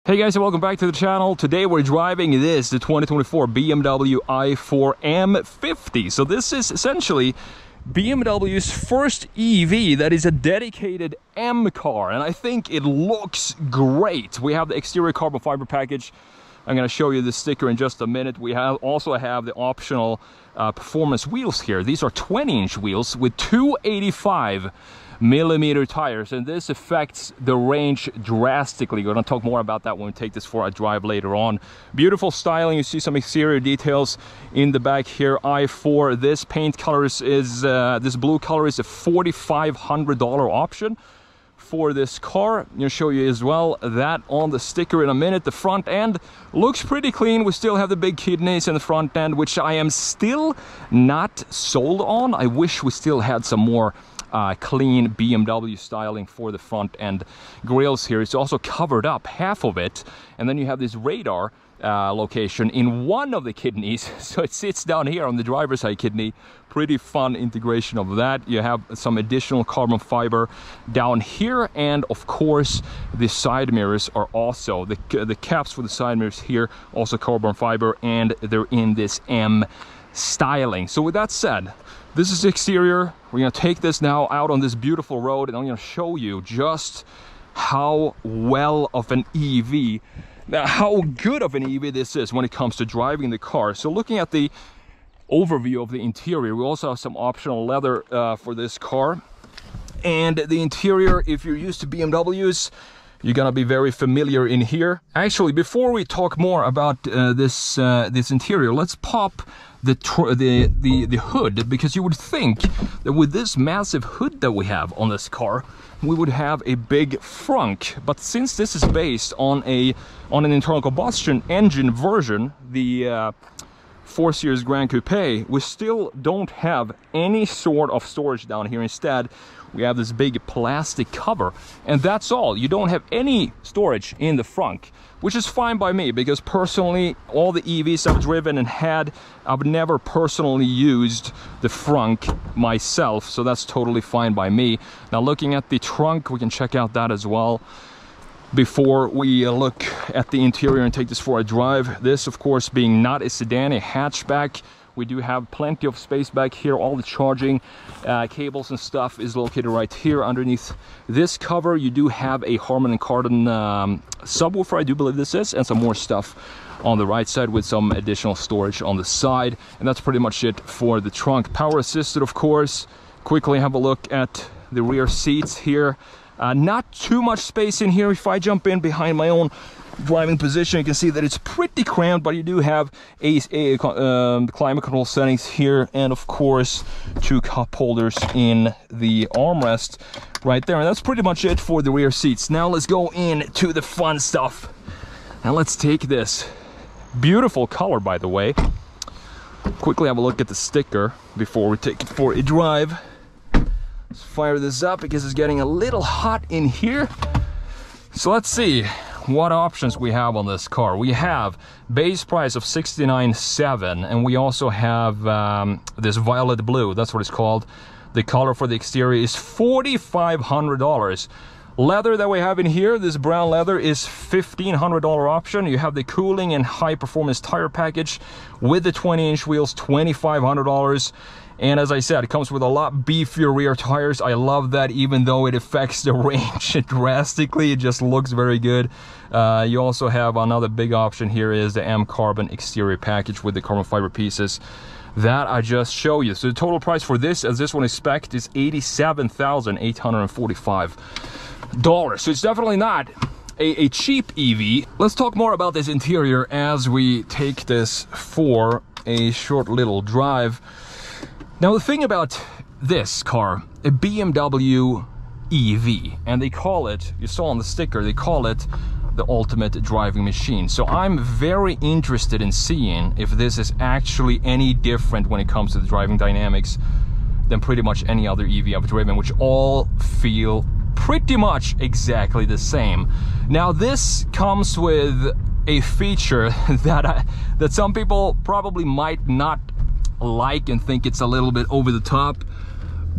Hey guys, and welcome back to the channel. Today we're driving the 2024 BMW i4 M50. So this is essentially BMW's first EV that is a dedicated M car, and I think it looks great. We have the exterior carbon fiber package. I'm going to show you the sticker in just a minute. We also have the optional performance wheels here. These are 20-inch wheels with 285mm tires, and this affects the range drastically. We're going to talk more about that when we take this for a drive later on. Beautiful styling. You see some exterior details in the back here. i4. This paint color is this blue color is a $4,500 option for this car. I'm going to show you as well that on the sticker in a minute. The front end looks pretty clean. We still have the big kidneys in the front end, which I am still not sold on. I wish we still had some more clean BMW styling for the front end grills here. It's also covered up, half of it, and then you have this radar location in one of the kidneys, so it sits down here on the driver's side kidney. Pretty fun integration of that. You have some additional carbon fiber down here, and of course the side mirrors are also the caps for the side mirrors here, also carbon fiber, and they're in this M styling. So with that said, this is the exterior. We're going to take this now out on this beautiful road, and I'm going to show you just how well of an EV, how good of an EV this is when it comes to driving the car. So looking at the overview of the interior, we also have some optional leather for this car. And the interior, if you're used to BMWs, you're gonna be very familiar in here. Actually, before we talk more about this interior, let's pop the hood, because you would think that with this massive hood that we have on this car, we would have a big frunk. But since this is based on an internal combustion engine version, the 4 Series Grand Coupe, we still don't have any sort of storage down here. Instead, we have this big plastic cover, and that's all. You don't have any storage in the frunk, which is fine by me, because personally, all the EVs I've driven and had, I've never personally used the frunk myself, so that's totally fine by me. Now, looking at the trunk, we can check out that as well before we look at the interior and take this for a drive. This, of course, being not a sedan, a hatchback. We do have plenty of space back here. All the charging cables and stuff is located right here underneath this cover. You do have a Harman Kardon subwoofer, I do believe this is, and some more stuff on the right side with some additional storage on the side. And that's pretty much it for the trunk. Power assisted, of course. Quickly have a look at the rear seats here. Not too much space in here. If I jump in behind my own driving position, you can see that it's pretty cramped, but you do have climate control settings here, and of course 2 cup holders in the armrest right there. And that's pretty much it for the rear seats. Now let's go into the fun stuff, and let's take this beautiful color, by the way. Quickly have a look at the sticker before we take it for a drive. Let's fire this up because it's getting a little hot in here. So let's see what options we have on this car. We have base price of $69,700, and we also have this violet blue, that's what it's called. The color for the exterior is $4,500. Leather that we have in here, this brown leather, is $1,500 option. You have the cooling and high performance tire package with the 20-inch wheels, $2,500. And as I said, it comes with a lot beefier rear tires. I love that, even though it affects the range drastically. It just looks very good. You also have another big option here is the M Carbon exterior package with the carbon fiber pieces that I just showed you. So the total price for this, as this one is spec'd, is $87,845. So it's definitely not a cheap EV. Let's talk more about this interior as we take this for a short little drive. Now, the thing about this car, a BMW EV, and they call it, you saw on the sticker, they call it the ultimate driving machine. So I'm very interested in seeing if this is actually any different when it comes to the driving dynamics than pretty much any other EV I've driven, which all feel pretty much exactly the same. Now, this comes with a feature that some people probably might not like and think it's a little bit over the top,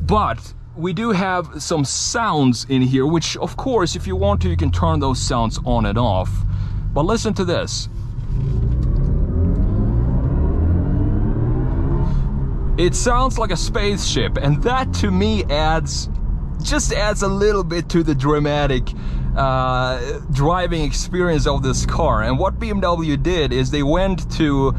but we do have some sounds in here, which of course, if you want to, you can turn those sounds on and off. But listen to this. It sounds like a spaceship, and that to me just adds a little bit to the dramatic driving experience of this car. And what BMW did is they went to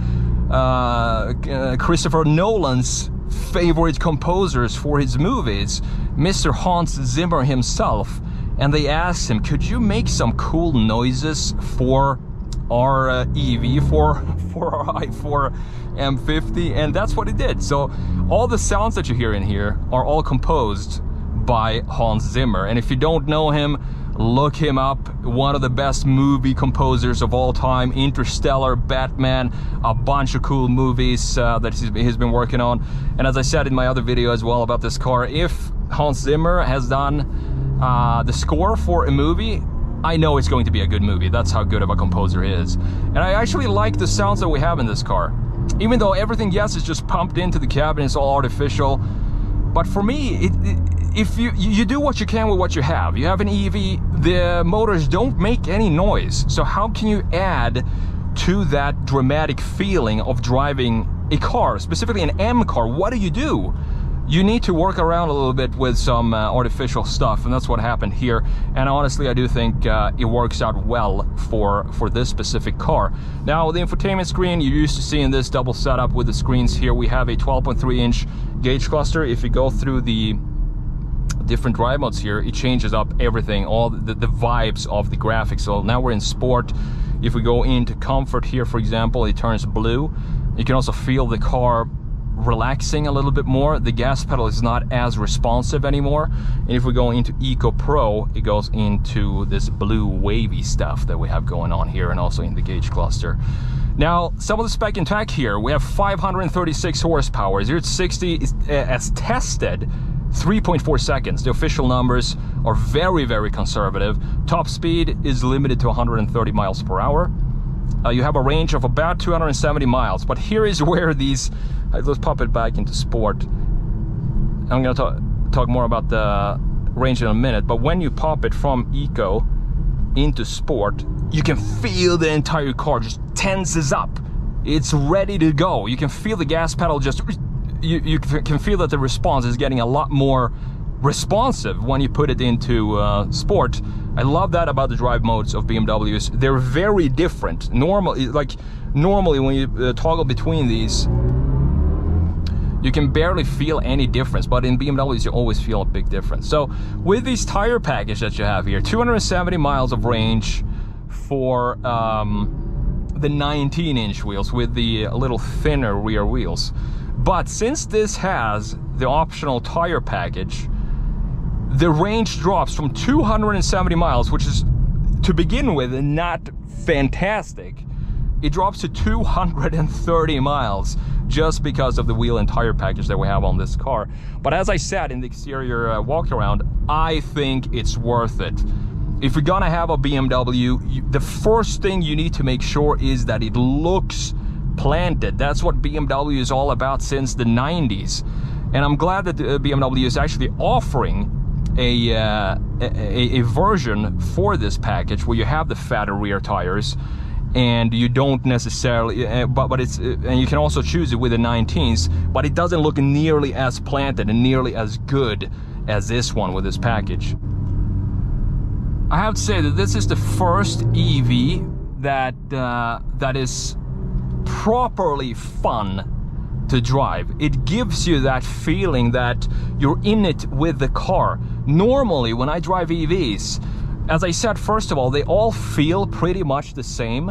Christopher Nolan's favorite composers for his movies, Mr. Hans Zimmer himself, and they asked him, could you make some cool noises for our EV, for our i4 M50? And that's what he did. So all the sounds that you hear in here are all composed by Hans Zimmer. And if you don't know him, look him up. One of the best movie composers of all time. Interstellar, Batman, a bunch of cool movies that he's been working on. And as I said in my other video as well about this car, if Hans Zimmer has done the score for a movie, I know it's going to be a good movie. That's how good of a composer he is. And I actually like the sounds that we have in this car. Even though everything, yes, is just pumped into the cabin, it's all artificial. But for me, if you do what you can with what you have. You have an EV, the motors don't make any noise. So how can you add to that dramatic feeling of driving a car, specifically an M car? What do? You need to work around a little bit with some artificial stuff, and that's what happened here. And honestly, I do think it works out well for this specific car. Now, the infotainment screen, you're used to seeing this double setup with the screens here. We have a 12.3-inch gauge cluster. If you go through the different drive modes here, it changes up everything, all the vibes of the graphics. So now we're in sport. If we go into comfort here, for example, it turns blue. You can also feel the car relaxing a little bit more. The gas pedal is not as responsive anymore. And if we go into Eco Pro, it goes into this blue wavy stuff that we have going on here, and also in the gauge cluster. Now, some of the spec and tech here, we have 536 horsepower, 0 to 60 as tested 3.4 seconds. The official numbers are very, very conservative. Top speed is limited to 130 miles per hour. You have a range of about 270 miles, but here is where these, let's pop it back into sport. I'm going to talk more about the range in a minute, but when you pop it from Eco into sport, you can feel the entire car just tenses up. It's ready to go. You can feel the gas pedal just, you can feel that the response is getting a lot more responsive when you put it into sport. I love that about the drive modes of BMWs. They're very different. Normally when you toggle between these, you can barely feel any difference, but in BMWs you always feel a big difference. So with this tire package that you have here, 270 miles of range for the 19-inch wheels with the little thinner rear wheels. But since this has the optional tire package, the range drops from 270 miles, which is, to begin with, not fantastic. It drops to 230 miles just because of the wheel and tire package that we have on this car. But as I said in the exterior walk around, I think it's worth it. If you're gonna have a BMW, the first thing you need to make sure is that it looks planted. That's what BMW is all about since the 90s. And I'm glad that BMW is actually offering a version for this package where you have the fatter rear tires, and you don't necessarily but it's and you can also choose it with the 19s, but it doesn't look nearly as planted and nearly as good as this one with this package. I have to say that this is the first EV that is properly fun to drive. It gives you that feeling that you're in it with the car. Normally when I drive EVs, as I said, first of all, they all feel pretty much the same,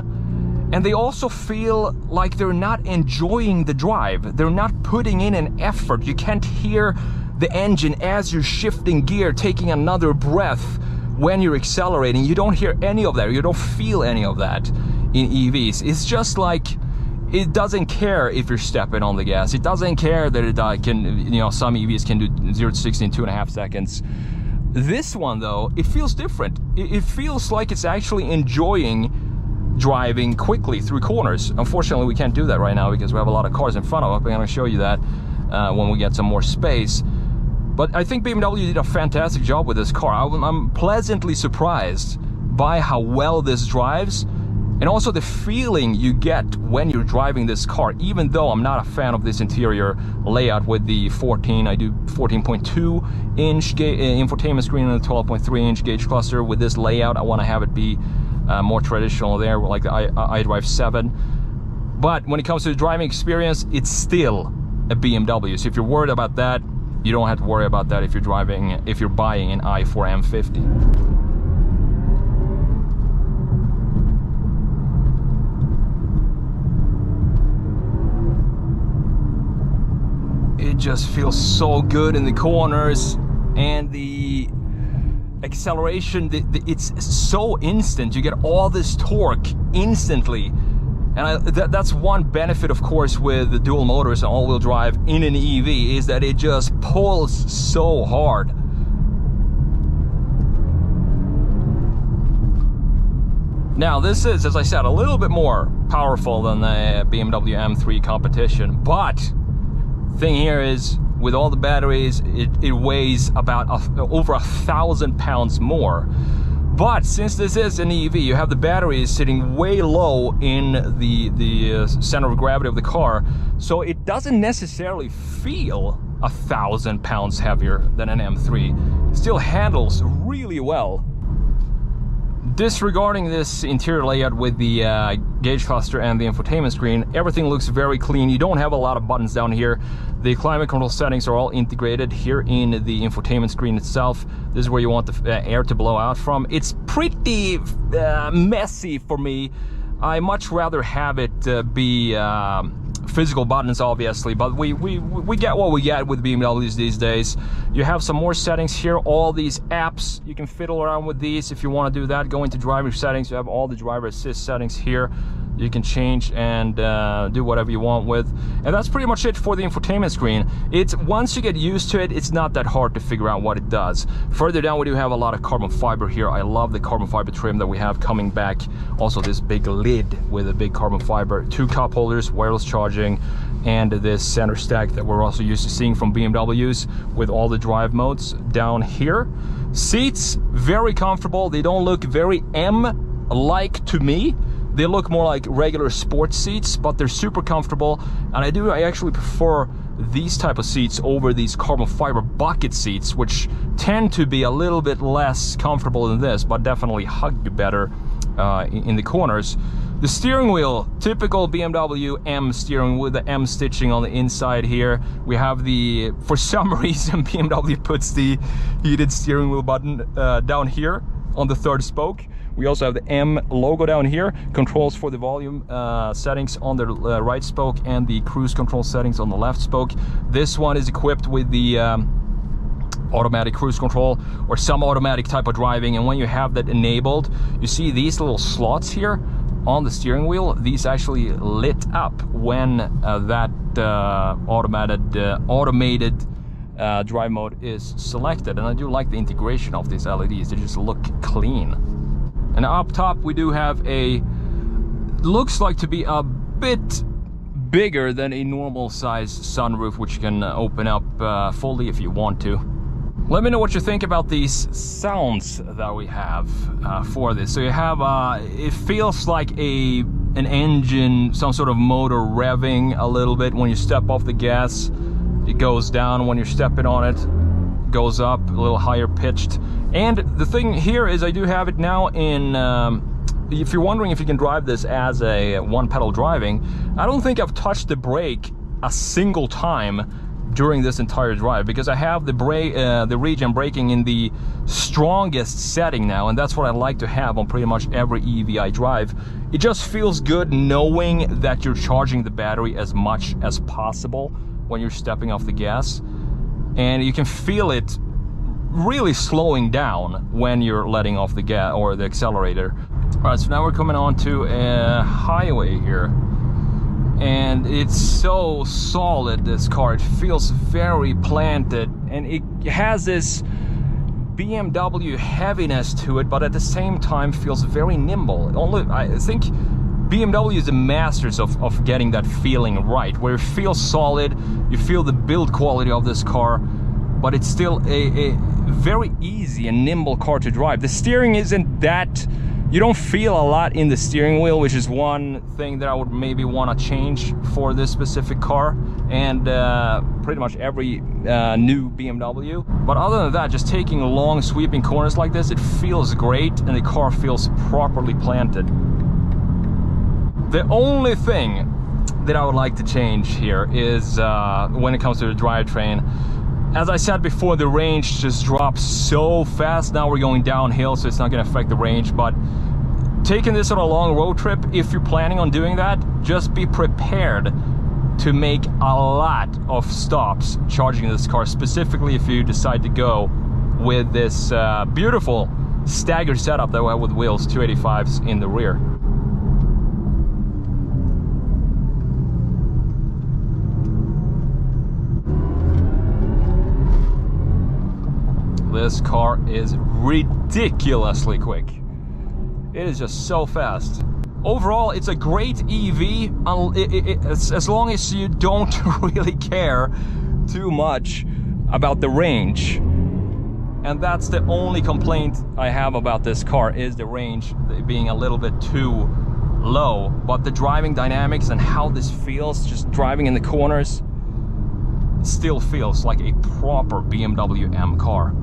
and they also feel like they're not enjoying the drive. They're not putting in an effort. You can't hear the engine as you're shifting gear, taking another breath when you're accelerating. You don't hear any of that. You don't feel any of that in EVs. It's just like, it doesn't care if you're stepping on the gas. It doesn't care that it can, you know, some EVs can do 0 to 60 in 2.5 seconds. This one though, it feels different. It feels like it's actually enjoying driving quickly through corners. Unfortunately, we can't do that right now because we have a lot of cars in front of us. I'm gonna show you that when we get some more space. But I think BMW did a fantastic job with this car. I'm pleasantly surprised by how well this drives. And also the feeling you get when you're driving this car, even though I'm not a fan of this interior layout with the 14, I do 14.2 inch infotainment screen and a 12.3 inch gauge cluster. With this layout, I want to have it be more traditional there, like the iDrive 7. But when it comes to the driving experience, it's still a BMW. So if you're worried about that, you don't have to worry about that if you're buying an i4 M50. It just feels so good in the corners, and the acceleration, it's so instant. You get all this torque instantly. And that's one benefit, of course, with the dual motors and all-wheel drive in an EV, is that it just pulls so hard. Now, this is, as I said, a little bit more powerful than the BMW M3 competition, but thing here is, with all the batteries, it weighs about over 1,000 pounds more. But since this is an EV, you have the batteries sitting way low in the center of gravity of the car, so it doesn't necessarily feel 1,000 pounds heavier than an M3. It still handles really well. Disregarding this interior layout with the gauge cluster and the infotainment screen, everything looks very clean. You don't have a lot of buttons down here. The climate control settings are all integrated here in the infotainment screen itself. This is where you want the air to blow out from. It's pretty messy for me. I much rather have it be physical buttons, obviously, but we get what we get with BMWs these days. You have some more settings here, all these apps. You can fiddle around with these if you want to do that. Go into driver settings, you have all the driver assist settings here. You can change and do whatever you want with. And that's pretty much it for the infotainment screen. Once you get used to it, it's not that hard to figure out what it does. Further down, we do have a lot of carbon fiber here. I love the carbon fiber trim that we have coming back. Also this big lid with a big carbon fiber. 2 cup holders, wireless charging, and this center stack that we're also used to seeing from BMWs with all the drive modes down here. Seats, very comfortable. They don't look very M-like to me. They look more like regular sports seats, but they're super comfortable. And I actually prefer these type of seats over these carbon fiber bucket seats, which tend to be a little bit less comfortable than this, but definitely hug you better in the corners. The steering wheel, typical BMW M steering with the M stitching on the inside here. We have the, for some reason, BMW puts the heated steering wheel button down here on the 3rd spoke. We also have the M logo down here, controls for the volume settings on the right spoke and the cruise control settings on the left spoke. This one is equipped with the automatic cruise control or some automatic type of driving, and when you have that enabled, you see these little slots here on the steering wheel. These actually lit up when that automated drive mode is selected, and I do like the integration of these LEDs. They just look clean. And up top we do have looks like to be a bit bigger than a normal size sunroof, which you can open up fully if you want to. Let me know what you think about these sounds that we have for this. So you have, it feels like an engine, some sort of motor revving a little bit. When you step off the gas, it goes down. When you're stepping on it, goes up, a little higher pitched. And the thing here is I do have it now in, if you're wondering if you can drive this as a one pedal driving, I don't think I've touched the brake a single time during this entire drive, because I have the regen braking in the strongest setting now, and that's what I like to have on pretty much every EV I drive. It just feels good knowing that you're charging the battery as much as possible when you're stepping off the gas, and you can feel it really slowing down when you're letting off the gas or the accelerator. All right, so now we're coming on to a highway here, and it's so solid, this car. It feels very planted, and it has this BMW heaviness to it, but at the same time feels very nimble. I think BMW is the masters of getting that feeling right, where it feels solid, you feel the build quality of this car, but it's still a very easy and nimble car to drive. The steering isn't that You don't feel a lot in the steering wheel, which is one thing that I would maybe want to change for this specific car, and pretty much every new BMW. But other than that, just taking long sweeping corners like this, it feels great and the car feels properly planted. The only thing that I would like to change here is when it comes to the drivetrain. As I said before, the range just drops so fast. Now we're going downhill, so it's not going to affect the range. But taking this on a long road trip, if you're planning on doing that, just be prepared to make a lot of stops charging this car, specifically if you decide to go with this beautiful staggered setup that we have with wheels, 285s in the rear. This car is ridiculously quick. It is just so fast. Overall, it's a great EV as long as you don't really care too much about the range. And that's the only complaint I have about this car, is the range being a little bit too low. But the driving dynamics and how this feels, just driving in the corners, still feels like a proper BMW M car.